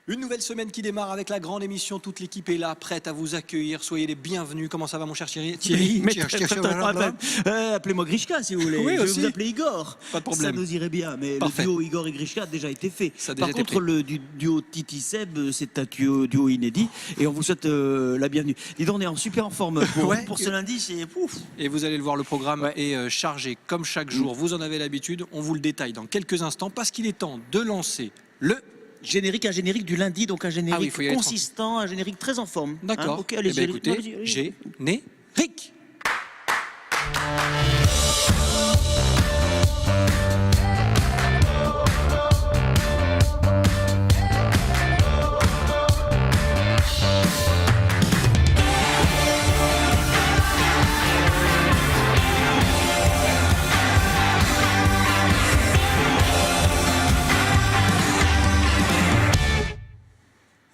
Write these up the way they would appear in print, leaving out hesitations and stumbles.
Une nouvelle semaine qui démarre avec la grande émission. Toute l'équipe est là, prête à vous accueillir. Soyez les bienvenus. Comment ça va, mon cher Thierry? Appelez-moi Grishka si vous voulez. Oui, je vais aussi. vous appeler Igor. Pas de problème. Ça nous irait bien, mais Parfait. le duo Igor et Grishka a déjà été fait. Ça a déjà Par été contre, fait. le duo Titi Seb, c'est un duo inédit. Et on vous souhaite la bienvenue. Dis donc, on est en super forme Ouais. pour ce lundi. C'est pouf. Et vous allez le voir, le programme Ouais. est chargé comme chaque jour. Vous en avez l'habitude. On vous le détaille dans quelques instants parce qu'il est temps de lancer le... Un générique du lundi, donc un générique faut y aller consistant, un générique très en forme. D'accord. Hein, ok, allez-y, Eh ben, allez-y. écoutez, Non, vas-y. générique.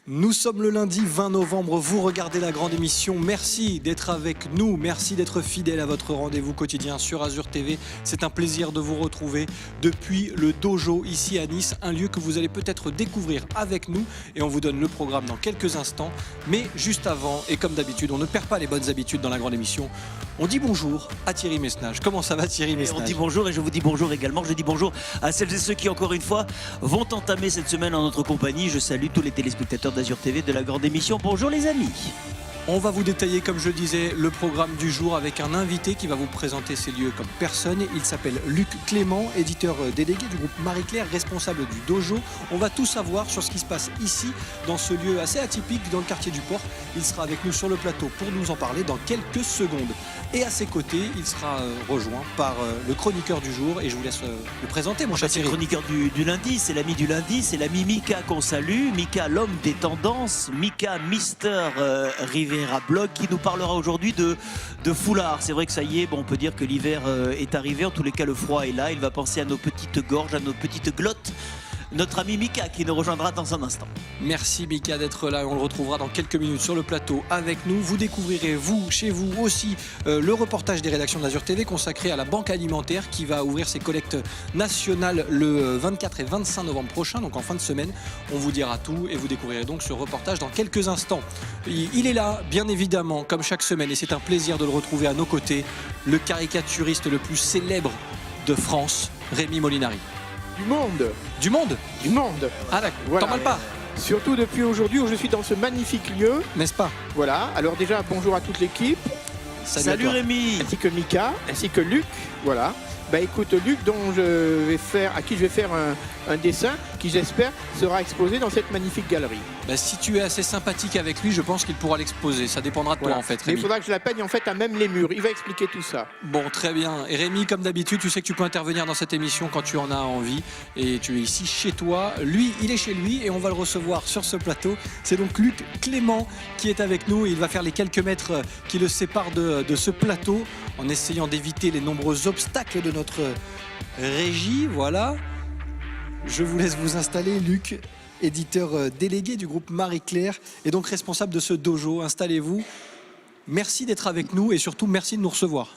Nous sommes le lundi 20 novembre, vous regardez la grande émission. Merci d'être avec nous, merci d'être fidèle à votre rendez-vous quotidien sur Azur TV. C'est un plaisir de vous retrouver depuis le Dojo ici à Nice, un lieu que vous allez peut-être découvrir avec nous et on vous donne le programme dans quelques instants. Mais juste avant, et comme d'habitude, on ne perd pas les bonnes habitudes dans la grande émission. On dit bonjour à Thierry Messnage. Comment ça va, Thierry Et Messnage? on dit bonjour et je vous dis bonjour également. Je dis bonjour à celles et ceux qui, encore une fois, vont entamer cette semaine en notre compagnie. Je salue tous les téléspectateurs d'Azur TV de la grande émission. Bonjour les amis. On va vous détailler, comme je disais, le programme du jour avec un invité qui va vous présenter ces lieux comme personne. Il s'appelle Luc Clément, éditeur délégué du groupe Marie-Claire, responsable du dojo. On va tout savoir sur ce qui se passe ici, dans ce lieu assez atypique, dans le quartier du Port. Il sera avec nous sur le plateau pour nous en parler dans quelques secondes. Et à ses côtés, il sera rejoint par le chroniqueur du jour. Et je vous laisse le présenter, mon cher C'est le Thierry. chroniqueur du lundi, c'est l'ami du lundi, c'est l'ami Mika qu'on salue. Mika, l'homme des tendances. Mika, Mister Rivera Blog, qui nous parlera aujourd'hui de foulard. C'est vrai que ça y est, bon, on peut dire que l'hiver est arrivé. En tous les cas, le froid est là. Il va penser à nos petites gorges, à nos petites glottes. Notre ami Mika qui nous rejoindra dans un instant. Merci Mika d'être là, on le retrouvera dans quelques minutes sur le plateau avec nous. Vous découvrirez, vous, chez vous aussi, le reportage des rédactions d'Azur TV consacré à la banque alimentaire qui va ouvrir ses collectes nationales le 24 et 25 novembre prochain, donc en fin de semaine. On vous dira tout et vous découvrirez donc ce reportage dans quelques instants. Il est là, bien évidemment, comme chaque semaine, et c'est un plaisir de le retrouver à nos côtés, le caricaturiste le plus célèbre de France, Rémi Molinari. Du monde, Du monde? du monde. Ah d'accord, Voilà. t'en parles pas, Surtout depuis aujourd'hui où je suis dans ce magnifique lieu. n'est-ce pas? Voilà. Alors déjà, bonjour à toute l'équipe, Salut à toi. Rémi. ainsi que Mika, ainsi que Luc. Voilà. Bah écoute, Luc, à qui je vais faire un dessin qui, j'espère, sera exposé dans cette magnifique galerie. Bah, si tu es assez sympathique avec lui, je pense qu'il pourra l'exposer. Ça dépendra de toi Voilà. en fait, Mais il Rémi. faudra que je la peigne en fait à même les murs. Il va expliquer tout ça. Bon, très bien. Et Rémi, comme d'habitude, tu sais que tu peux intervenir dans cette émission quand tu en as envie. Et tu es ici chez toi. Lui, il est chez lui et on va le recevoir sur ce plateau. C'est donc Luc Clément qui est avec nous. Il va faire les quelques mètres qui le séparent de ce plateau en essayant d'éviter les nombreux obstacles de notre régie. Voilà. Je vous laisse vous installer, Luc, éditeur délégué du groupe Marie-Claire et donc responsable de ce dojo. Installez-vous. Merci d'être avec nous et surtout merci de nous recevoir.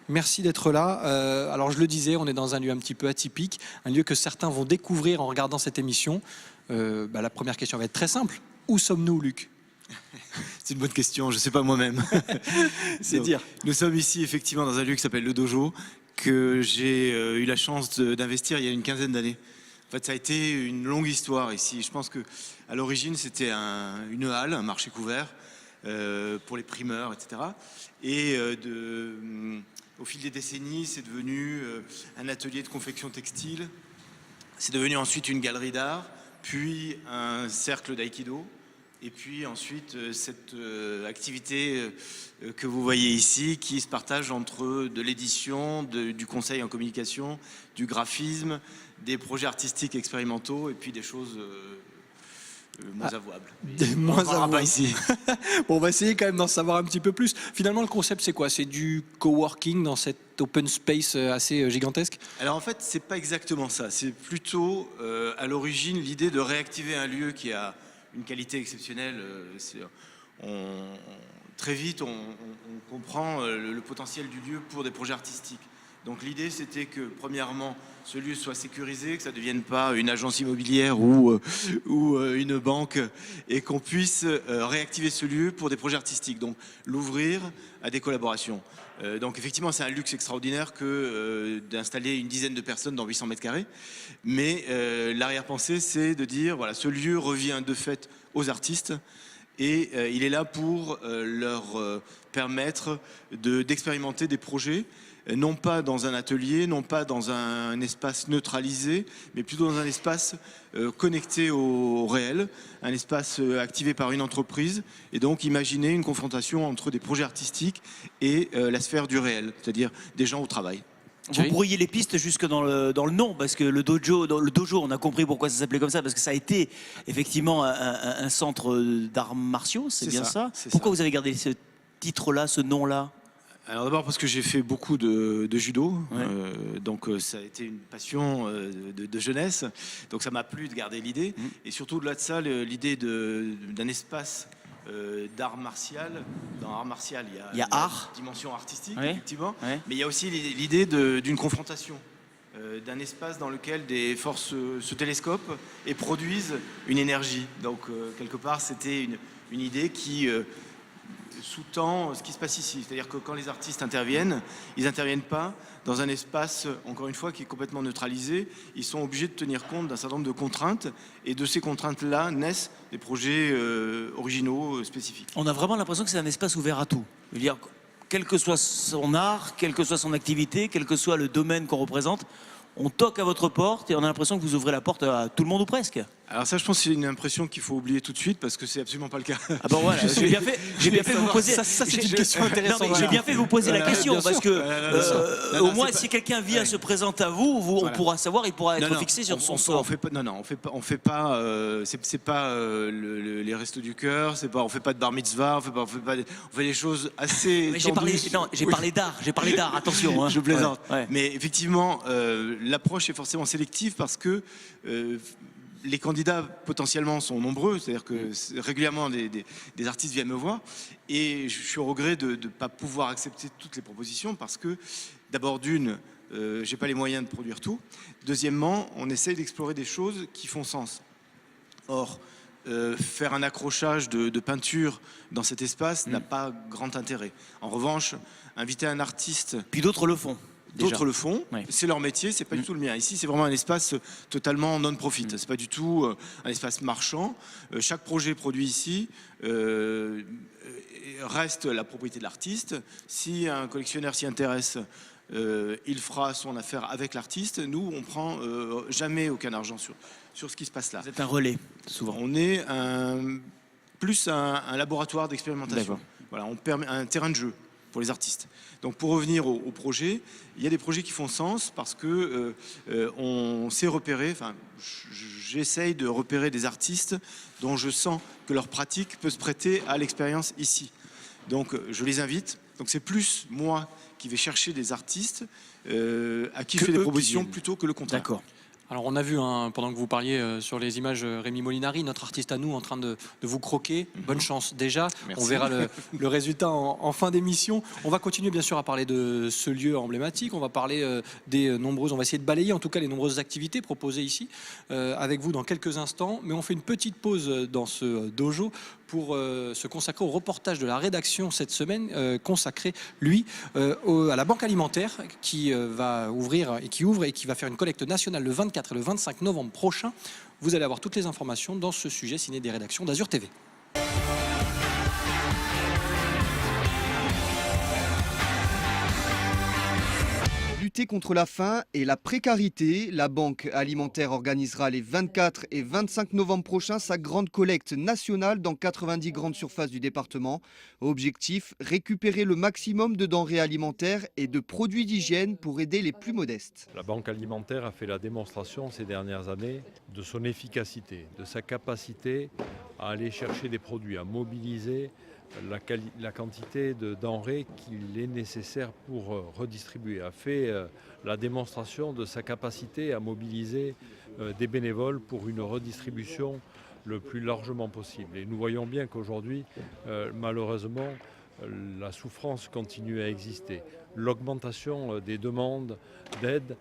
Merci d'être là. Alors je le disais, on est dans un lieu un petit peu atypique, un lieu que certains vont découvrir en regardant cette émission. La première question va être très simple. Où sommes-nous, Luc? C'est une bonne question, je ne sais pas moi-même. C'est Donc, dire. Nous sommes ici effectivement dans un lieu qui s'appelle le Dojo, que j'ai eu la chance d'investir il y a une quinzaine d'années. En fait, ça a été une longue histoire ici. Je pense que à l'origine, c'était une halle, un marché couvert pour les primeurs, etc. Et au fil des décennies, c'est devenu un atelier de confection textile. C'est devenu ensuite une galerie d'art, puis un cercle d'aïkido. Et puis ensuite, cette activité que vous voyez ici, qui se partage entre de l'édition, du conseil en communication, du graphisme, des projets artistiques expérimentaux, et puis des choses moins avouables. Moins On en parlera avouables. pas ici. Bon, on va essayer quand même d'en savoir un petit peu plus. Finalement, le concept, c'est quoi? C'est du coworking dans cet open space assez gigantesque? Alors en fait, c'est pas exactement ça. C'est plutôt à l'origine l'idée de réactiver un lieu qui a une qualité exceptionnelle. Très vite, on comprend le potentiel du lieu pour des projets artistiques. Donc l'idée c'était que premièrement ce lieu soit sécurisé, que ça ne devienne pas une agence immobilière ou une banque et qu'on puisse réactiver ce lieu pour des projets artistiques, donc l'ouvrir à des collaborations. Donc effectivement c'est un luxe extraordinaire que d'installer une dizaine de personnes dans 800 mètres carrés, mais l'arrière-pensée c'est de dire voilà, ce lieu revient de fait aux artistes et il est là pour leur permettre d'expérimenter des projets, non pas dans un atelier, non pas dans un espace neutralisé, mais plutôt dans un espace connecté au réel, un espace activé par une entreprise, et donc imaginer une confrontation entre des projets artistiques et la sphère du réel, c'est-à-dire des gens au travail. Vous brouillez les pistes jusque dans le nom, parce que le dojo, on a compris pourquoi ça s'appelait comme ça, parce que ça a été effectivement un centre d'arts martiaux, c'est bien ça. Pourquoi vous avez gardé ce titre-là, ce nom-là? Alors d'abord parce que j'ai fait beaucoup de judo, donc ça a été une passion de jeunesse, donc ça m'a plu de garder l'idée, et surtout au-delà de ça, l'idée d'un espace d'art martial. Dans art martial, il y a art, dimension artistique, effectivement, mais il y a aussi l'idée d'une confrontation, d'un espace dans lequel des forces se télescopent et produisent une énergie. Donc quelque part, c'était une idée qui sous-tend ce qui se passe ici. C'est-à-dire que quand les artistes interviennent, ils n'interviennent pas dans un espace, encore une fois, qui est complètement neutralisé. Ils sont obligés de tenir compte d'un certain nombre de contraintes, et de ces contraintes-là naissent des projets originaux, spécifiques. On a vraiment l'impression que c'est un espace ouvert à tout. Je veux dire, quel que soit son art, quelle que soit son activité, quel que soit le domaine qu'on représente, on toque à votre porte et on a l'impression que vous ouvrez la porte à tout le monde ou presque. Alors ça, je pense que c'est une impression qu'il faut oublier tout de suite parce que c'est absolument pas le cas. Ah bon voilà, j'ai bien fait de vous poser. Ça c'est une question intéressante. J'ai bien fait de vous poser la question parce que au moins si quelqu'un vient se présente à vous, on pourra savoir, il pourra être fixé sur son sort. On fait pas. C'est pas les restos du cœur. C'est pas. On fait pas de bar mitzvah. On fait des choses assez. J'ai parlé d'art. Attention. Hein. Je plaisante. Ouais. Mais effectivement, l'approche est forcément sélective parce que les candidats potentiellement sont nombreux, c'est-à-dire que régulièrement des artistes viennent me voir et je suis au regret de ne pas pouvoir accepter toutes les propositions parce que d'abord j'ai pas les moyens de produire tout. Deuxièmement, on essaye d'explorer des choses qui font sens. Or, faire un accrochage de peinture dans cet espace n'a pas grand intérêt. En revanche, inviter un artiste... Puis d'autres le font. D'autres le font, c'est leur métier, c'est pas du tout le mien. Ici, c'est vraiment un espace totalement non-profit. C'est pas du tout un espace marchand. Chaque projet produit ici reste la propriété de l'artiste. Si un collectionneur s'y intéresse, il fera son affaire avec l'artiste. Nous, on prend jamais aucun argent sur ce qui se passe là. Vous êtes un relais, souvent. On est plus un laboratoire d'expérimentation. Voilà, on permet un terrain de jeu pour les artistes. Donc pour revenir au projet, il y a des projets qui font sens parce que on sait repérer, enfin j'essaye de repérer des artistes dont je sens que leur pratique peut se prêter à l'expérience ici. Donc je les invite. Donc c'est plus moi qui vais chercher des artistes à qui je fais des propositions plutôt que le contraire. D'accord. Alors on a vu, pendant que vous parliez sur les images, Rémi Molinari, notre artiste à nous, en train de vous croquer. Bonne chance déjà. Merci. On verra le résultat en fin d'émission. On va continuer bien sûr à parler de ce lieu emblématique. On va parler on va essayer de balayer en tout cas les nombreuses activités proposées ici avec vous dans quelques instants. Mais on fait une petite pause dans ce dojo pour se consacrer au reportage de la rédaction cette semaine, consacré, lui, à la Banque Alimentaire qui va ouvrir et qui va faire une collecte nationale le 24 et le 25 novembre prochain. Vous allez avoir toutes les informations dans ce sujet signé des rédactions d'Azur TV. Lutter contre la faim et la précarité, la Banque Alimentaire organisera les 24 et 25 novembre prochains sa grande collecte nationale dans 90 grandes surfaces du département. Objectif, récupérer le maximum de denrées alimentaires et de produits d'hygiène pour aider les plus modestes. La Banque Alimentaire a fait la démonstration ces dernières années de son efficacité, de sa capacité à aller chercher des produits, à mobiliser la quantité de denrées qu'il est nécessaire pour redistribuer, a fait la démonstration de sa capacité à mobiliser des bénévoles pour une redistribution le plus largement possible. Et nous voyons bien qu'aujourd'hui, malheureusement, la souffrance continue à exister. L'augmentation des demandes d'aide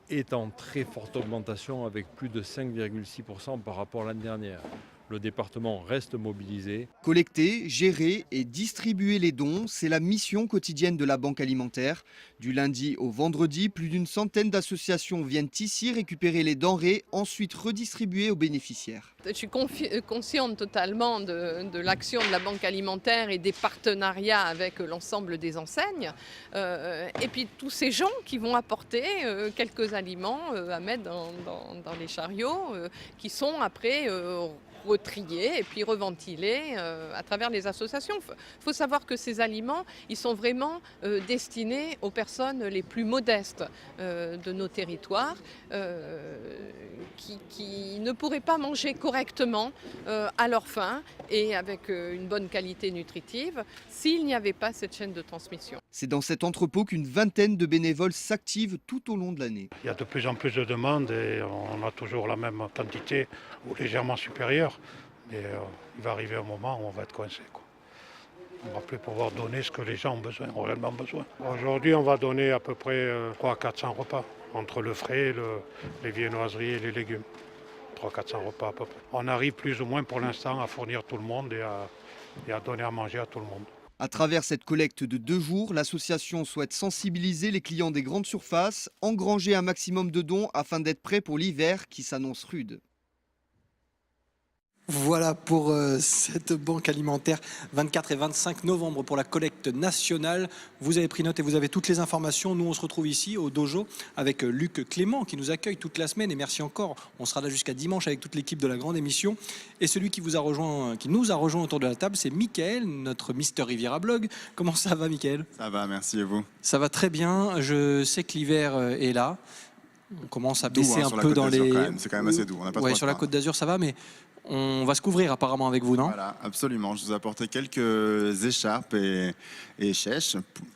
est en très forte augmentation avec plus de 5,6% par rapport à l'année dernière. Le département reste mobilisé. Collecter, gérer et distribuer les dons, c'est la mission quotidienne de la Banque Alimentaire. Du lundi au vendredi, plus d'une centaine d'associations viennent ici récupérer les denrées, ensuite redistribuées aux bénéficiaires. Je suis consciente totalement de l'action de la Banque Alimentaire et des partenariats avec l'ensemble des enseignes. Et puis tous ces gens qui vont apporter quelques aliments à mettre dans les chariots, qui sont après retriés et puis reventilés à travers les associations. Il faut savoir que ces aliments, ils sont vraiment destinés aux personnes les plus modestes de nos territoires qui ne pourraient pas manger correctement à leur faim et avec une bonne qualité nutritive s'il n'y avait pas cette chaîne de transmission. C'est dans cet entrepôt qu'une vingtaine de bénévoles s'activent tout au long de l'année. Il y a de plus en plus de demandes et on a toujours la même quantité ou légèrement supérieure. Mais il va arriver un moment où on va être coincé, quoi. On ne va plus pouvoir donner ce que les gens ont réellement besoin. Aujourd'hui, on va donner à peu près 300-400 repas, entre le frais, les viennoiseries et les légumes. 300-400 repas à peu près. On arrive plus ou moins pour l'instant à fournir tout le monde et à donner à manger à tout le monde. À travers cette collecte de 2 jours, l'association souhaite sensibiliser les clients des grandes surfaces, engranger un maximum de dons afin d'être prêt pour l'hiver qui s'annonce rude. Voilà pour cette banque alimentaire 24 et 25 novembre pour la collecte nationale. Vous avez pris note et vous avez toutes les informations. Nous, on se retrouve ici au dojo avec Luc Clément qui nous accueille toute la semaine et merci encore. On sera là jusqu'à dimanche avec toute l'équipe de la grande émission. Et celui qui nous a rejoint autour de la table, c'est Mickaël, notre Mister Riviera Blog. Comment ça va, Mickaël? Ça va, merci et vous? Ça va très bien. Je sais que l'hiver est là. On commence à baisser un peu dans les... C'est quand même assez doux. On n'a pas trop sur la Côte d'Azur, ça va, mais... On va se couvrir apparemment avec vous, non? Voilà, absolument. Je vous ai apporté quelques écharpes et chèches.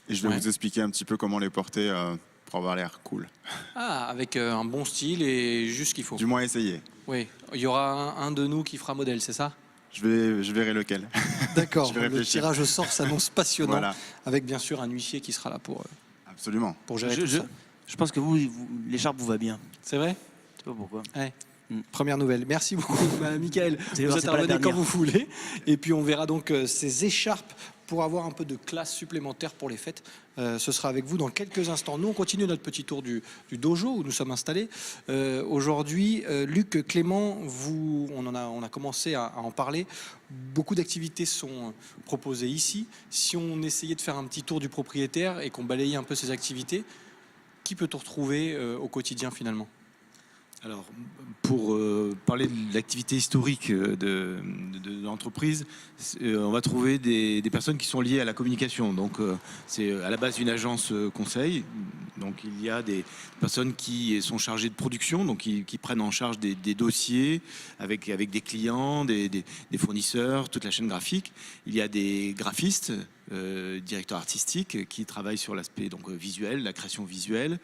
Et je vais vous expliquer un petit peu comment les porter pour avoir l'air cool. Ah, avec un bon style et juste ce qu'il faut. Du moins essayer. Oui, il y aura un de nous qui fera modèle, c'est ça? Je verrai lequel. D'accord, le tirage au sort s'annonce passionnant. Voilà. Avec bien sûr un huissier qui sera là pour gérer tout ça. Je pense que l'écharpe vous va bien. C'est vrai? Je sais pas pourquoi. Ouais. Première nouvelle. Merci beaucoup, Mickaël. Vous êtes pas la abonné quand dernière. vous voulez. Et puis on verra donc ces écharpes pour avoir un peu de classe supplémentaire pour les fêtes. Ce sera avec vous dans quelques instants. Nous, on continue notre petit tour du dojo où nous sommes installés. Aujourd'hui, Luc Clément, on a commencé à en parler. Beaucoup d'activités sont proposées ici. Si on essayait de faire un petit tour du propriétaire et qu'on balayait un peu ces activités, qui peut-on retrouver au quotidien finalement? Alors, pour parler de l'activité historique de l'entreprise, on va trouver des personnes qui sont liées à la communication. Donc, c'est à la base une agence conseil. Donc, il y a des personnes qui sont chargées de production, donc qui prennent en charge des dossiers avec des clients, des fournisseurs, toute la chaîne graphique. Il y a des graphistes, directeurs artistiques qui travaillent sur l'aspect visuel, la création visuelle.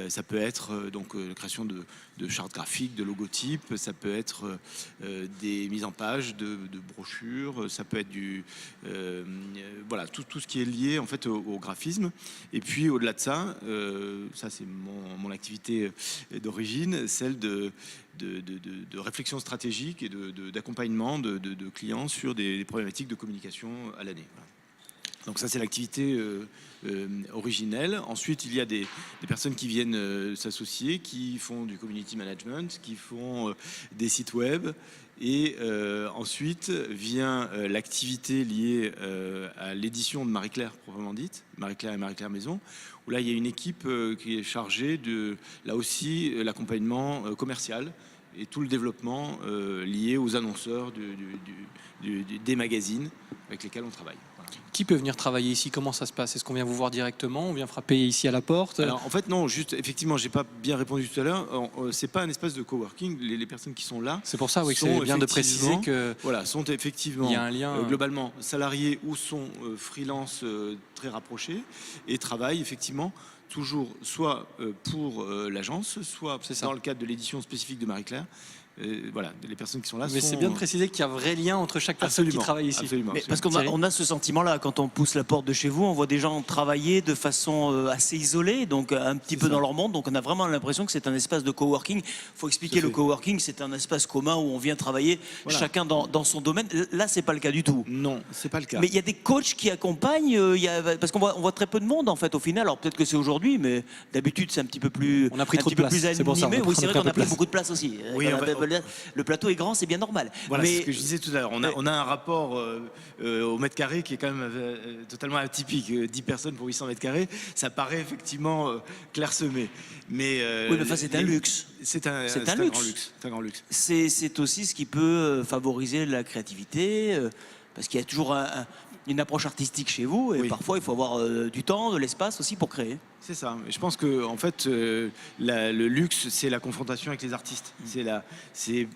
Ça peut être la création de chartes graphiques, de logotypes, ça peut être des mises en page de brochures, ça peut être tout ce qui est lié en fait au graphisme. Et puis au-delà de ça, ça c'est mon activité d'origine, celle de réflexion stratégique et d'accompagnement de clients sur des problématiques de communication à l'année. Voilà. Donc ça c'est l'activité originelle. Ensuite il y a des personnes qui viennent s'associer, qui font du community management, qui font des sites web. Et ensuite vient l'activité liée à l'édition de Marie-Claire proprement dite, Marie-Claire et Marie-Claire Maison, où là il y a une équipe qui est chargée de, là aussi, l'accompagnement commercial et tout le développement lié aux annonceurs des magazines avec lesquels on travaille. Voilà. Qui peut venir travailler ici? Comment ça se passe? Est-ce qu'on vient vous voir directement? On vient frapper ici à la porte? Alors en fait non, juste effectivement, j'ai pas bien répondu tout à l'heure. C'est pas un espace de coworking. Les personnes qui sont là, c'est pour ça que c'est bien de préciser que sont effectivement il y a un lien globalement salariés ou sont freelance très rapprochés et travaillent effectivement toujours soit pour l'agence, soit dans le cadre de l'édition spécifique de Marie-Claire, voilà, les personnes qui sont là Mais sont... c'est bien de préciser qu'il y a un vrai lien entre chaque personne qui Absolument, travaille ici. absolument. Mais parce qu'on a ce sentiment-là, quand on pousse la porte de chez vous, on voit des gens travailler de façon assez isolée, donc un petit peu dans leur monde, donc on a vraiment l'impression que c'est un espace de coworking. Il faut expliquer, le coworking, c'est un espace commun où on vient travailler chacun dans son domaine. Là, c'est pas le cas du tout. Non, c'est pas le cas. Mais il y a des coachs qui accompagnent, parce qu'on voit très peu de monde en fait au final. Alors peut-être que c'est aujourd'hui, mais d'habitude c'est un petit peu plus, On a pris un trop petit de peu place, plus c'est pour ça, animé. on a Oui, pris c'est un vrai peu qu'on a pris place. beaucoup de place aussi. Oui, Le plateau est grand, c'est bien normal. Voilà, mais c'est ce que je disais tout à l'heure. On a un rapport au mètre carré qui est quand même totalement atypique. 10 personnes pour 800 mètres carrés, ça paraît effectivement clairsemé. Mais, oui, mais enfin, c'est un luxe. C'est un luxe. grand luxe. C'est un grand luxe. C'est aussi ce qui peut favoriser la créativité, parce qu'il y a toujours une approche artistique chez vous, et parfois il faut avoir du temps, de l'espace aussi pour créer. C'est ça. Je pense que en fait, le luxe, c'est la confrontation avec les artistes. C'est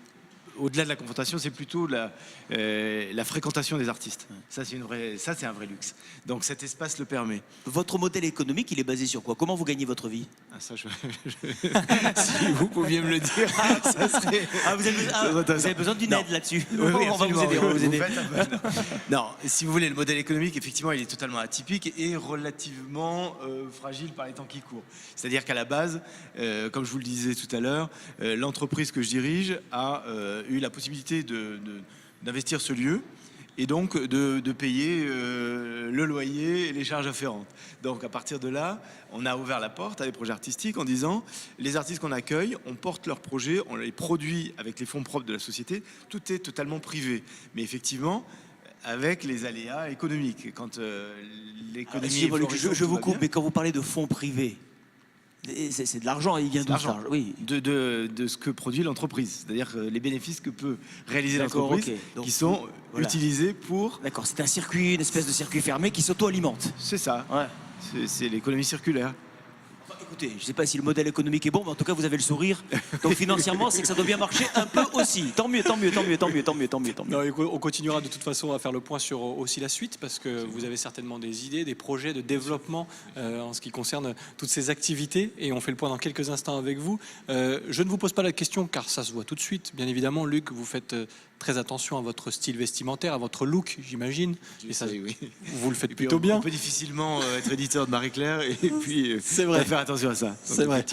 au-delà de la confrontation, c'est plutôt la fréquentation des artistes. Ça, c'est un vrai luxe. Donc cet espace le permet. Votre modèle économique, il est basé sur quoi? Comment vous gagnez votre vie? Ça, si vous pouviez me le dire, ça serait. Vous avez besoin d'une aide là-dessus. Oui, on va vous aider. On va vous aider. Non, si vous voulez, le modèle économique, effectivement, il est totalement atypique et relativement fragile par les temps qui courent. C'est-à-dire qu'à la base, comme je vous le disais tout à l'heure, l'entreprise que je dirige a eu la possibilité d'investir ce lieu et donc de payer le loyer et les charges afférentes. Donc à partir de là, on a ouvert la porte à des projets artistiques en disant les artistes qu'on accueille, on porte leurs projets, on les produit avec les fonds propres de la société, tout est totalement privé. Mais effectivement, avec les aléas économiques. Quand l'économie je vous coupe, mais quand vous parlez de fonds privés, c'est de l'argent, il vient d'où ça? Oui. De ce que produit l'entreprise, c'est-à-dire les bénéfices que peut réaliser l'entreprise, qui sont utilisés pour... D'accord, c'est un circuit, une espèce de circuit fermé qui s'auto-alimente. C'est ça, c'est l'économie circulaire. Écoutez, je ne sais pas si le modèle économique est bon, mais en tout cas vous avez le sourire. Donc financièrement, c'est que ça doit bien marcher un peu aussi. Tant mieux. Non, on continuera de toute façon à faire le point sur aussi la suite, parce que vous avez certainement des idées, des projets de développement en ce qui concerne toutes ces activités, et on fait le point dans quelques instants avec vous. Je ne vous pose pas la question car ça se voit tout de suite. Bien évidemment, Luc, vous faites très attention à votre style vestimentaire, à votre look, j'imagine. Et ça, oui. Vous le faites plutôt bien. On peut difficilement être éditeur de Marie-Claire et puis c'est vrai. Faire attention à ça. C'est vrai.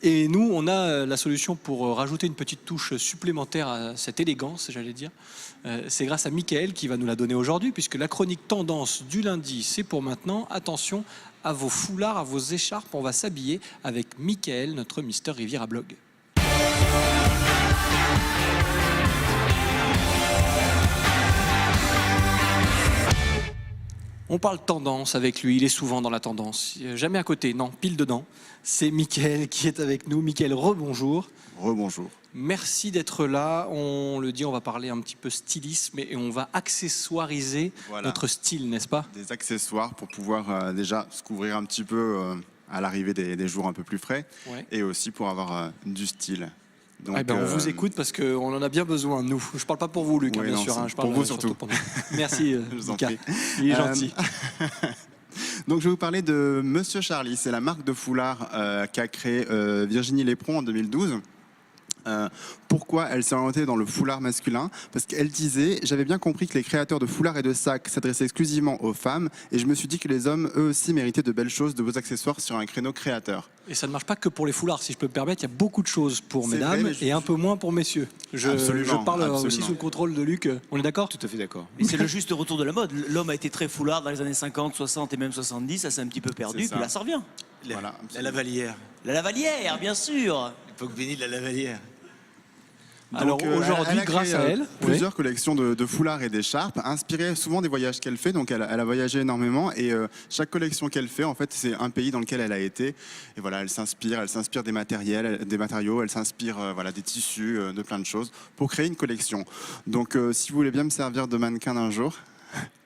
Et nous, on a la solution pour rajouter une petite touche supplémentaire à cette élégance, j'allais dire. C'est grâce à Mickaël qui va nous la donner aujourd'hui, puisque la chronique tendance du lundi, c'est pour maintenant. Attention à vos foulards, à vos écharpes. On va s'habiller avec Mickaël, notre Mister Riviera Blog. On parle tendance avec lui, il est souvent dans la tendance, jamais à côté, non, pile dedans. C'est Mickaël qui est avec nous. Mickaël, rebonjour. Rebonjour. Merci d'être là. On le dit, on va parler un petit peu stylisme et on va accessoiriser notre style, n'est-ce pas? Des accessoires pour pouvoir déjà se couvrir un petit peu à l'arrivée des jours un peu plus frais, et aussi pour avoir du style. Donc, on vous écoute parce qu'on en a bien besoin, nous. Je ne parle pas pour vous, Luc, bien sûr. Je parle pour vous surtout. Pour nous. Merci, Mika. Il est gentil. Donc je vais vous parler de Monsieur Charlie. C'est la marque de foulard qu'a créé Virginie Lépron en 2012. Pourquoi elle s'est orientée dans le foulard masculin? Parce qu'elle disait: j'avais bien compris que les créateurs de foulards et de sacs s'adressaient exclusivement aux femmes, et je me suis dit que les hommes, eux aussi, méritaient de belles choses, de beaux accessoires sur un créneau créateur. Et ça ne marche pas que pour les foulards, si je peux me permettre. Il y a beaucoup de choses pour mesdames et un peu moins pour messieurs. Je parle aussi sous le contrôle de Luc. On est d'accord? Tout à fait d'accord. Et c'est le juste retour de la mode. L'homme a été très foulard dans les années 50, 60 et même 70. Ça s'est un petit peu perdu. Puis là, ça revient. La lavalière. La lavalière, bien sûr. L'époque bénie de la lavalière. Alors aujourd'hui, grâce à elle, plusieurs collections de foulards et d'écharpes, inspirées souvent des voyages qu'elle fait. Donc elle a voyagé énormément, et chaque collection qu'elle fait, en fait, c'est un pays dans lequel elle a été. Et voilà, elle s'inspire des matériaux, elle s'inspire des tissus, de plein de choses pour créer une collection. Donc si vous voulez bien me servir de mannequin d'un jour,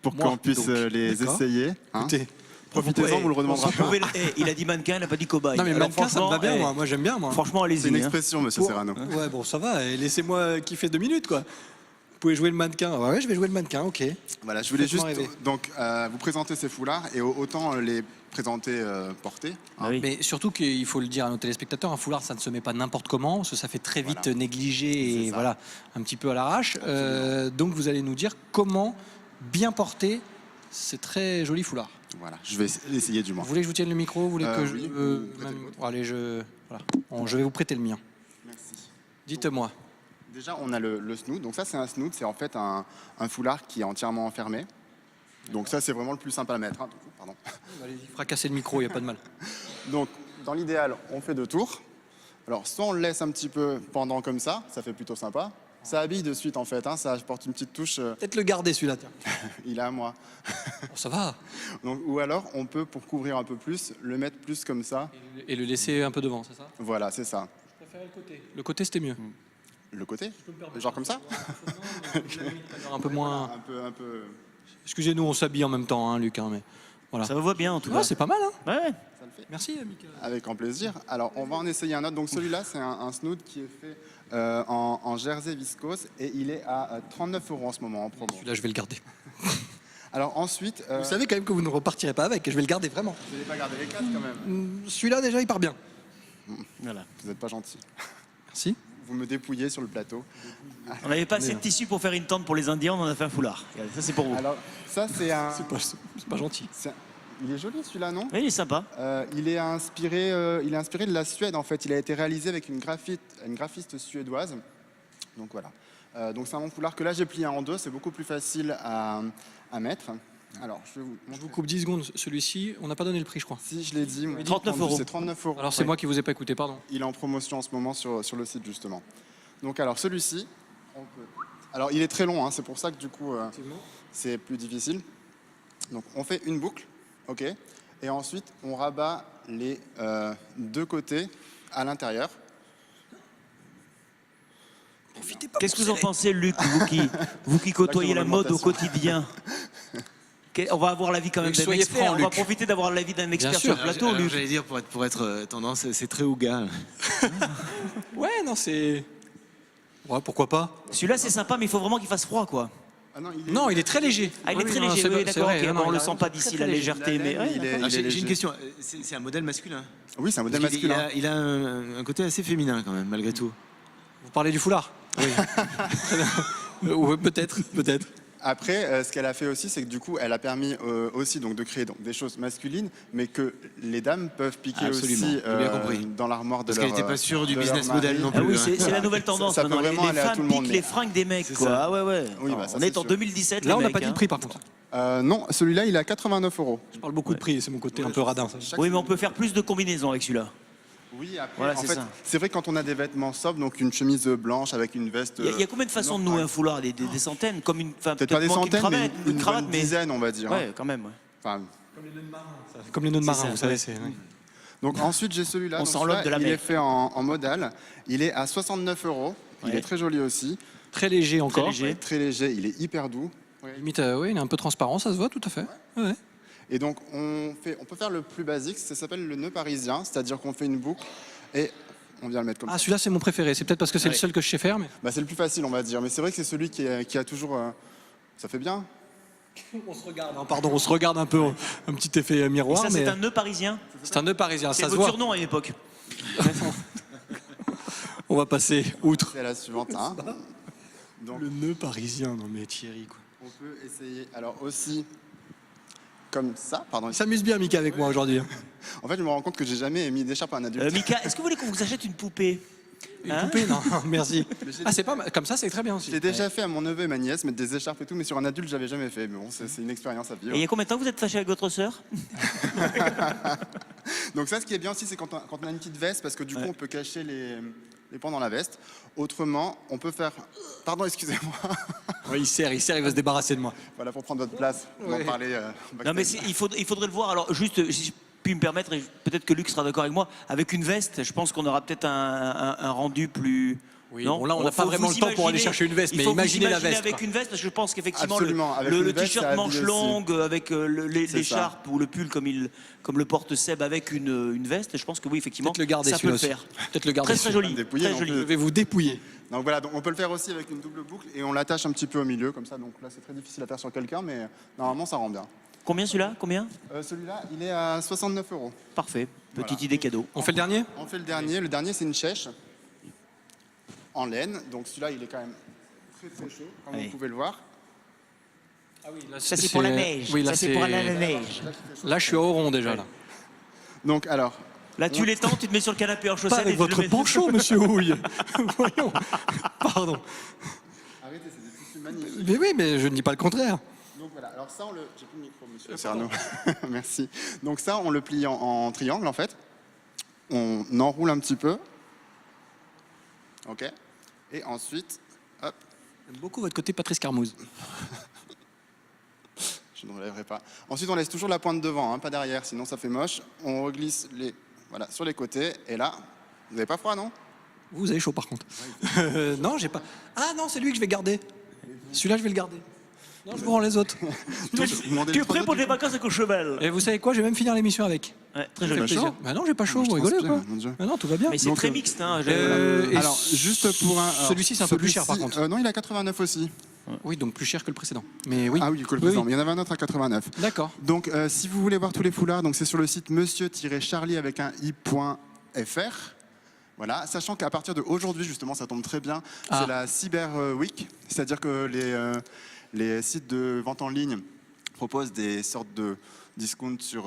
pour qu'on puisse les essayer. Écoutez. Profitez-en, vous le redemanderez pas. Il a dit mannequin, il n'a pas dit cobaye. Non mais mannequin, ça me va bien, moi j'aime bien. Franchement, allez-y. C'est une expression, monsieur Serrano. Ouais, bon, ça va, laissez-moi kiffer 2 minutes, quoi. pouvez jouer le mannequin. Ouais, je vais jouer le mannequin, ok. Voilà, je voulais juste Faites-moi rêver. donc vous présenter ces foulards et autant les présenter portés. Ah oui. Mais surtout qu'il faut le dire à nos téléspectateurs, un foulard, ça ne se met pas n'importe comment, parce que ça fait très vite Voilà. négligé et C'est ça. voilà, un petit peu à l'arrache. Donc vous allez nous dire comment bien porter ces très jolis foulards. Voilà, je vais essayer du moins. Vous voulez que je vous tienne le micro? Vous voulez que oui, je... vous prêtez le vôtre. Bon, allez, voilà. Bon, je vais vous prêter le mien. Merci. Dites-moi. Déjà, on a le snood. Donc ça, c'est un snood. C'est en fait un foulard qui est entièrement enfermé. Donc ça, c'est vraiment le plus simple à mettre. Hein. Pardon. Allez-y, fracasser le micro, il n'y a pas de mal. Donc, dans l'idéal, on fait 2 tours. Alors, soit on le laisse un petit peu pendant comme ça fait plutôt sympa. Ça habille de suite, en fait. Hein. Ça apporte une petite touche. Peut-être le garder celui-là, tiens. Il est à moi. Bon, ça va. Donc, ou alors, on peut, pour couvrir un peu plus, le mettre plus comme ça. Et le laisser un peu devant, c'est ça? Voilà, c'est ça. Je préférais le côté. Le côté, c'était mieux. Le côté, genre comme ça. Un peu moins... Un peu. Excusez-nous, on s'habille en même temps, hein, Luc. Hein, mais voilà. Ça vous va bien en tout Ouais, cas. c'est pas mal, hein. Ouais. Ça le fait. Merci, Mika. Avec grand plaisir. Alors, on va en essayer un autre. Donc, celui-là, c'est un snood qui est fait en jersey viscose et il est à 39 € en ce moment en promo. Celui-là, je vais le garder. Alors, ensuite, Vous savez quand même que vous ne repartirez pas avec, et je vais le garder vraiment. vous n'allez pas garder les casques quand même. Celui-là, déjà, il part bien. Voilà. Vous n'êtes pas gentil. Merci. Vous me dépouillez sur le plateau. On n'avait pas assez de tissu pour faire une tente pour les Indiens, on en a fait un foulard. Regardez, ça c'est pour vous. Alors, ça, c'est un. C'est pas gentil. Il est joli celui-là, non? Oui, il est sympa. Il est inspiré de la Suède en fait. Il a été réalisé avec une graphiste suédoise. Donc voilà. Donc c'est un bon foulard que là j'ai plié en 2. C'est beaucoup plus facile à mettre. Alors je vais vous Je montrer. vous coupe 10 secondes. Celui-ci, on n'a pas donné le prix, je crois. Si je l'ai dit, 39 €. C'est 39 €. Alors c'est Oui. moi qui vous ai pas écouté, pardon. Il est en promotion en ce moment sur le site justement. Donc alors celui-ci, on peut. Alors il est très long, hein, c'est pour ça que du coup c'est plus difficile. Donc on fait une boucle, ok, et ensuite on rabat les 2 côtés à l'intérieur. Profitez pas. Qu'est-ce que vous en pensez, Luc, vous qui côtoyez la mode au quotidien? On va avoir l'avis quand même Luc, d'un soyez expert. franc, On va Luc. profiter d'avoir l'avis d'un expert sûr. sur le plateau, Luc. J'allais dire, pour être tendance, c'est très Ouga. Ouais, non, c'est... Ouais, pourquoi pas. Celui-là c'est sympa, mais il faut vraiment qu'il fasse froid, quoi. Ah non, Non, il est très léger. Ah, il est Oui, très non, léger, c'est oui, vrai, d'accord. c'est vrai. Ok. Non, Bon, on il le a- sent pas d'ici la légèreté, mais ouais, il est- d'accord. J'ai léger. une question, c'est un modèle masculin? Oui, c'est un modèle Parce qu'il masculin. il a un côté assez féminin quand même, malgré tout. Vous parlez du foulard? Oui. Ouais, peut-être. Après, ce qu'elle a fait aussi, c'est que du coup, elle a permis aussi donc, de créer donc, des choses masculines, mais que les dames peuvent piquer Absolument, aussi j'ai bien compris. dans l'armoire de Parce leur qu'elle n'était pas sûre du de leur business mari. model non Ah plus. oui, hein. c'est la nouvelle tendance Ça peut maintenant. vraiment Les aller à femmes tout le monde, piquent mais- les fringues des mecs, C'est quoi. ça. Ah ouais. Oui, bah, ça, On c'est est en sûr. 2017, Là, on les n'a mecs, pas dit hein. le prix, par contre. Non, celui-là, il est à 89 €. Je parle beaucoup de prix, c'est mon côté un peu radin. Ça. Chaque- Oui, mais on peut faire plus de combinaisons avec celui-là. Oui, après, Voilà, en c'est fait, ça. c'est vrai que quand on a des vêtements sobres, donc une chemise blanche avec une veste. Il y a combien de façons de nouer un foulard? Des centaines, comme une, enfin, Peut-être pas des moins qu'une centaines, mais cravate, une cravate, bonne mais dizaine, on va dire. hein. ouais, quand même. Ouais. Enfin, Comme les nœuds de marin, ça, vous savez. ouais. C'est... ouais. donc ensuite, j'ai celui-là. On Donc, sent celui-là, l'homme de la il mer. est fait en modal. Il est à 69 €. Il Ouais. est très joli aussi. Très léger encore. léger. Ouais, très léger. Il est hyper doux. Limite, oui, il est un peu transparent, ça se voit tout à fait. Ouais. Et donc, on peut faire le plus basique. Ça s'appelle le nœud parisien. C'est-à-dire qu'on fait une boucle et on vient le mettre comme Ah, ça. celui-là, c'est mon préféré. C'est peut-être parce que c'est le seul que je sais faire, mais... Bah, c'est le plus facile, on va dire. Mais c'est vrai que c'est celui qui a toujours. Ça fait bien. On se regarde, hein, pardon, on se regarde un peu, un petit effet Et miroir, ça, mais c'est un nœud parisien. c'est un nœud parisien, C'est ça se votre voit. surnom à une époque. On va passer outre. C'est la suivante. Hein. Donc, Le nœud parisien, non mais Thierry, quoi. on peut essayer. Alors, aussi. Comme ça, pardon. Il s'amuse bien, Mika, avec moi aujourd'hui. hein. En fait, je me rends compte que j'ai jamais mis d'écharpe à un adulte. Mika, est-ce que vous voulez qu'on vous achète une poupée? Une Hein poupée, non, merci. Ah, c'est pas mal. Comme ça, c'est très bien aussi. Je l'ai déjà fait à mon neveu et ma nièce, mettre des écharpes et tout, mais sur un adulte, j'avais jamais fait. Mais bon, c'est une expérience à Et il vivre. y a combien de temps que vous êtes fâché avec votre sœur? Donc ça, ce qui est bien aussi, c'est quand on a une petite veste, parce que du coup, Ouais. on peut cacher les pans dans la veste. Autrement, on peut faire... Pardon, excusez-moi. Ouais, il serre, il va se débarrasser de moi. Voilà, pour prendre votre place, on en parlait. Non, mais il faudrait le voir. Alors, juste, si je puis me permettre, et peut-être que Luc sera d'accord avec moi, avec une veste, je pense qu'on aura peut-être un rendu plus Oui, Non, bon, là, on n'a faut pas vraiment vous le temps pour aller imaginer- chercher une veste, il mais faut vous imaginez la imaginer veste. avec quoi. une veste, parce que je pense qu'effectivement Absolument, avec le une veste, t-shirt ça manche habille aussi. longue avec C'est ça. l'écharpe ou le pull comme le porte Seb avec une veste, je pense que oui, effectivement, Peut-être le garder ça peut le celui-là faire. aussi. Peut-être le garder. Très celui-là. joli, Dépouiller très non joli. plus. Je vais vous dépouiller. Donc voilà, donc on peut le faire aussi avec une double boucle et on l'attache un petit peu au milieu comme ça. Donc là, c'est très difficile à faire sur quelqu'un, mais normalement, ça rend bien. Combien celui-là? Combien? Celui-là, il est à 69 €. Parfait. Petite Voilà. idée cadeau. On fait le dernier? On fait le dernier. Le dernier, c'est une chèche en laine. Donc celui-là, il est quand même très très chaud, comme Oui. vous pouvez le voir. Ah oui, là, Ça c'est pour la neige. Oui, là, ça c'est pour la neige. Là, je suis au rond déjà. Là. Donc alors, Là tu l'étends, tu te mets sur le canapé en chaussettes. Pas avec et tu le votre mets- pancho, monsieur Houille. Voyons. Pardon. arrêtez, c'est des tissus magnifiques. Mais oui, mais je ne dis pas le contraire. Donc voilà, alors ça, on le... J'ai plus le micro, monsieur Cerno. Merci. Donc ça, on le plie en triangle, en fait. On enroule un petit peu. OK. Et ensuite, hop, J'aime beaucoup votre côté Patrice Carmouze. je ne relèverai pas. Ensuite, on laisse toujours la pointe devant, hein, pas derrière, sinon ça fait moche. On reglisse voilà, sur les côtés. Et là, vous n'avez pas froid, non? Vous avez chaud par contre. Non, j'ai pas. Ah non, c'est lui que je vais garder. Celui-là, je vais le garder. Non, je vous rends les autres. Vous demandez Tu es le prêt trois pour autres, les du coup vacances à Courchevel? Et vous savez quoi, je vais même finir l'émission avec. Ouais, très Ça fait joli. plaisir. Bah non, j'ai pas chaud, Je vous rigolez ou transpire, quoi? mon Dieu. Ah non, tout va bien. Mais c'est Donc, très mixte. Hein, Et Alors, juste pour un... alors, celui-ci, c'est un peu plus cher, par celui-ci, contre. non, il est à 89 aussi. Oui, donc plus cher que le précédent. Mais oui. Ah oui, que le Oui, précédent. oui. Mais il y en avait un autre à 89. D'accord. Donc, si vous voulez voir tous les foulards, donc c'est sur le site monsieur-charlie avec un i.fr. Voilà, sachant qu'à partir d'aujourd'hui, justement, ça tombe très bien, Ah. c'est la Cyber Week, c'est-à-dire que les sites de vente en ligne proposent des sortes de discounts sur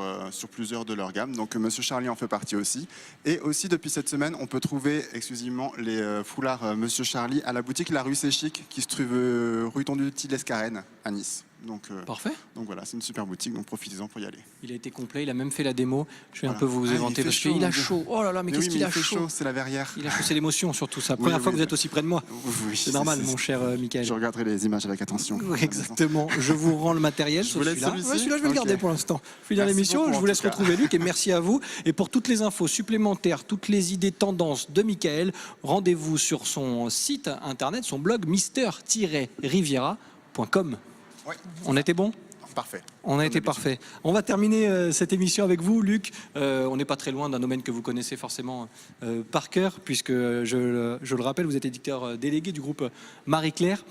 plusieurs de leurs gammes. Donc, Monsieur Charlie en fait partie aussi. Et aussi, depuis cette semaine, on peut trouver exclusivement les foulards Monsieur Charlie à la boutique La Rue C'est Chic, qui se trouve rue Tondu-Lescarène à Nice. Donc Parfait. voilà, c'est une super boutique, donc profitez-en pour y aller. Il a été complet, il a même fait la démo. Je vais un Voilà. peu vous Ah, il éventer fait parce chaud, qu'il a mon Dieu. chaud. Oh là là, mais qu'est-ce oui, qu'il a il fait chaud. c'est la verrière. Il a chaud, c'est l'émotion surtout ça. Oui, Première oui, fois que vous oui. êtes aussi près de moi. Oui, C'est normal, mon cher Michael. Je regarderai les images avec attention. Oui, exactement. Je vous rends le matériel. Je vous laisse celui-là. celui-ci Ouais, celui-là, je vais le Ok. garder pour l'instant. Finir Merci l'émission. beaucoup, Je en vous laisse tout cas. retrouver Luc et merci à vous. Et pour toutes les infos supplémentaires, toutes les idées tendances de Michael, rendez-vous sur son site internet, son blog mister-riviera.com. Ouais. On était bon? Parfait. On a été d'habitude. parfait. On va terminer cette émission avec vous, Luc. On n'est pas très loin d'un domaine que vous connaissez forcément par cœur, puisque, je le rappelle, vous êtes éditeur délégué du groupe Marie-Claire.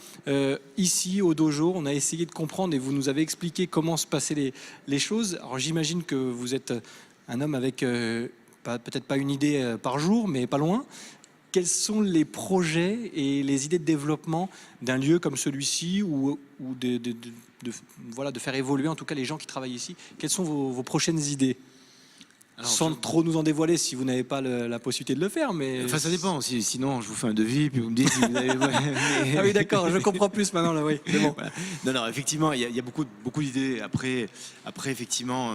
Ici, au Dojo, on a essayé de comprendre et vous nous avez expliqué comment se passaient les choses. Alors j'imagine que vous êtes un homme avec peut-être pas une idée par jour, mais pas loin. Quels sont les projets et les idées de développement d'un lieu comme celui-ci ou de faire évoluer en tout cas les gens qui travaillent ici? Quelles sont vos prochaines idées? Alors, Sans trop nous en dévoiler si vous n'avez pas la possibilité de le faire. Mais... Enfin, ça dépend. Sinon, je vous fais un devis, puis vous me dites si vous avez. Ah oui, d'accord, je comprends plus maintenant. Là, oui. C'est bon. Voilà. Non, effectivement, il y a beaucoup d'idées. Après, effectivement,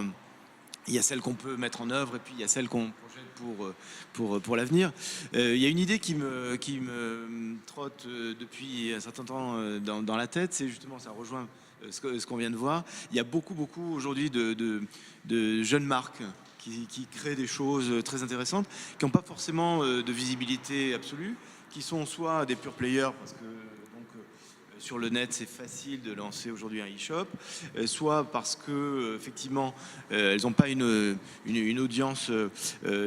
il y a celles qu'on peut mettre en œuvre, et puis il y a celles qu'on projette pour l'avenir. Il y a une idée qui me trotte depuis un certain temps dans la tête. C'est justement, ça rejoint ce qu'on vient de voir. Il y a beaucoup aujourd'hui de jeunes marques qui créent des choses très intéressantes, qui n'ont pas forcément de visibilité absolue, qui sont soit des pure players, parce que sur le net c'est facile de lancer aujourd'hui un e-shop, soit parce que effectivement elles n'ont pas une audience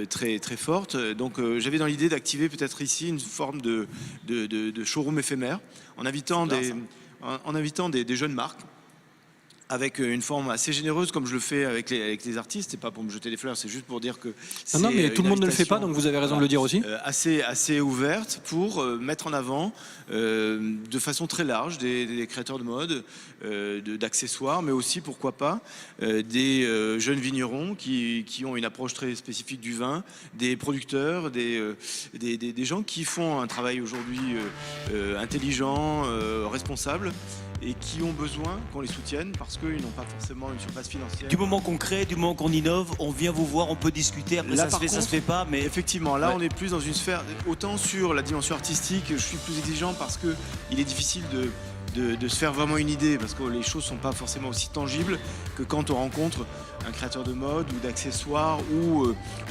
très forte. Donc j'avais dans l'idée d'activer peut-être ici une forme de showroom éphémère en invitant des jeunes marques, avec une forme assez généreuse, comme je le fais avec les artistes. C'est pas pour me jeter des fleurs, c'est juste pour dire que c'est Non, mais tout le monde ne le fait pas, donc vous avez raison de le dire aussi. assez ouverte pour mettre en avant de façon très large des créateurs de mode, d'accessoires, mais aussi, pourquoi pas, des jeunes vignerons qui ont une approche très spécifique du vin, des producteurs, des gens qui font un travail aujourd'hui intelligent, responsable, et qui ont besoin qu'on les soutienne parce qu'ils n'ont pas forcément une surface financière. Du moment qu'on crée, du moment qu'on innove, on vient vous voir, on peut discuter. Après, Là, ça se par fait, ça contre, se fait pas, mais Effectivement, là Ouais. on est plus dans une sphère, autant sur la dimension artistique, je suis plus exigeant parce que il est difficile de se faire vraiment une idée, parce que les choses sont pas forcément aussi tangibles que quand on rencontre un créateur de mode ou d'accessoires ou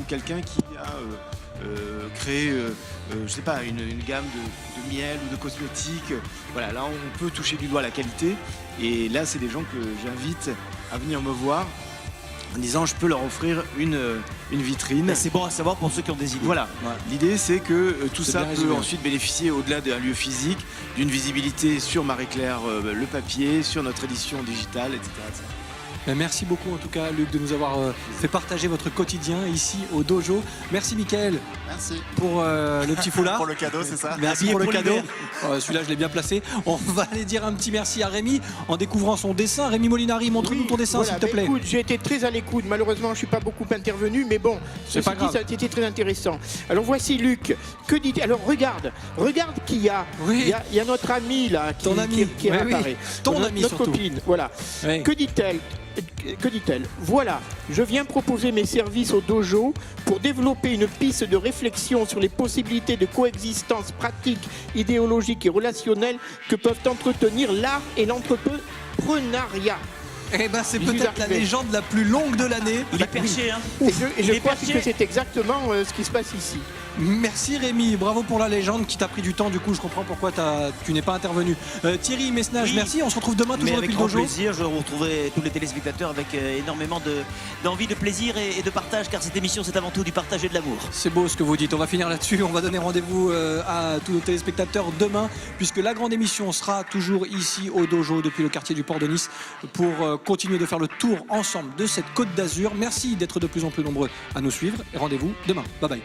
quelqu'un qui a créer, je sais pas, une gamme de miel ou de cosmétiques. Voilà, là on peut toucher du doigt la qualité. Et là, c'est des gens que j'invite à venir me voir en disant je peux leur offrir une vitrine. C'est bon à savoir pour ceux qui ont des idées. Voilà, l'idée c'est que tout C'est ça bien peut résumé. ensuite bénéficier au-delà d'un lieu physique, d'une visibilité sur Marie-Claire, le papier, sur notre édition digitale, etc. etc. Merci beaucoup en tout cas Luc de nous avoir fait partager votre quotidien ici au dojo. Merci Mickaël Merci. pour le petit foulard. Pour le cadeau, c'est ça? Merci pour le cadeau. Celui-là, je l'ai bien placé. On va aller dire un petit merci à Rémi en découvrant son dessin. Rémi Molinari, montre-nous ton dessin, Voilà, s'il te plaît. écoute, j'ai été très à l'écoute. Malheureusement, je ne suis pas beaucoup intervenu, mais bon, C'est pas ceci dit, grave. ça a été très intéressant. Alors voici Luc. Que dit Alors regarde qui y a. Oui. Il y a notre amie là qui, Ton amie. qui Oui, réapparaît. Ton Notre- amie, notre surtout. copine. Voilà. Oui. Que dit-elle Voilà, je viens proposer mes services au dojo pour développer une piste de réflexion sur les possibilités de coexistence pratique, idéologique et relationnelle que peuvent entretenir l'art et l'entrepreneuriat. Eh ben, c'est Il nous peut-être la arrivait. légende la plus longue de l'année. Il est perché, hein. Et Il je est crois perché. que c'est exactement ce qui se passe ici. Merci Rémi, bravo pour la légende qui t'a pris du temps. Du coup, je comprends pourquoi tu n'es pas intervenu. Thierry Messnage, Oui. merci. On se retrouve demain Mais toujours avec depuis le grand dojo. plaisir, je retrouverai tous les téléspectateurs avec énormément d'envie, de plaisir et de partage, car cette émission c'est avant tout du partage et de l'amour. C'est beau ce que vous dites. On va finir là-dessus. On va donner rendez-vous à tous nos téléspectateurs demain, puisque la grande émission sera toujours ici au dojo depuis le quartier du Port de Nice pour continuer de faire le tour ensemble de cette Côte d'Azur. Merci d'être de plus en plus nombreux à nous suivre et rendez-vous demain. Bye bye.